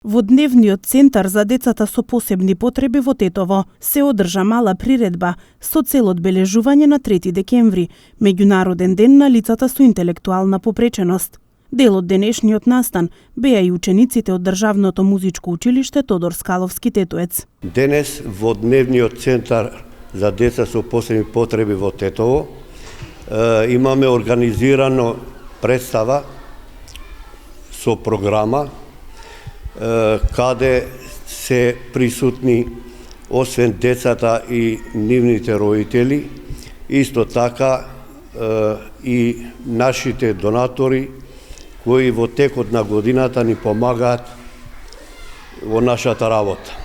Во Дневниот центар за децата со посебни потреби во Тетово се одржа мала приредба со цел одбележување на 3 декември, меѓународен ден на лицата со интелектуална попреченост. Дел од денешниот настан беа и учениците од Државното музичко училиште Тодор Скаловски Тетоец. Денес во Дневниот центар за деца со посебни потреби во Тетово имаме организирано представа со програма каде се присутни освен децата и нивните родители, исто така и нашите донатори кои во текот на годината ни помагаат во нашата работа.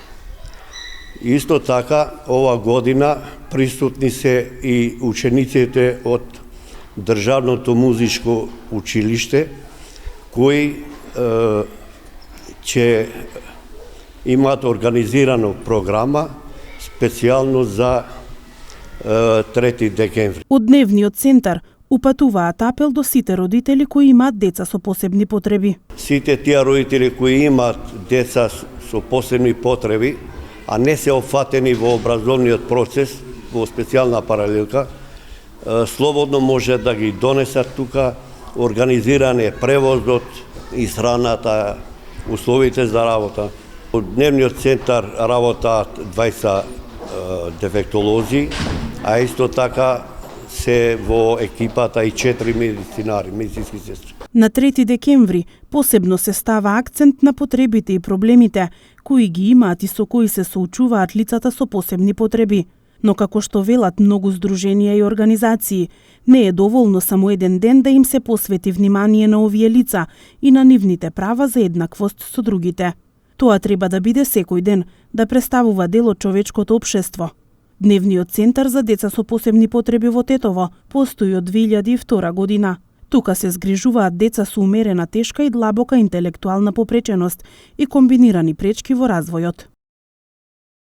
Исто така, ова година присутни се и учениците од Државното музичко училиште, кои ќе имаат организирано програма специјално за 3 декември. Од Дневниот центар упатуваат апел до сите родители кои имаат деца со посебни потреби. Сите тие родители кои имаат деца со посебни потреби, а не се опфатени во образовниот процес, во специјална паралелка, слободно може да ги донесат тука. Организиран е превозот, исхраната, условите за работа. Од Дневниот центар работаат 20 дефектолози, а исто така се во екипата и 4 медицинари, медицински сестри. На 3 декември посебно се става акцент на потребите и проблемите кои ги имаат и со кои се соочуваат лицата со посебни потреби. Но како што велат многу здруженија и организации, не е доволно само еден ден да им се посвети внимание на овие лица и на нивните права за еднаквост со другите. Тоа треба да биде секој ден, да представува дел од човечкото општество. Дневниот центар за деца со посебни потреби во Тетово постои од 2002 година. Тука се згрижуваат деца со умерена тешка и длабока интелектуална попреченост и комбинирани пречки во развојот.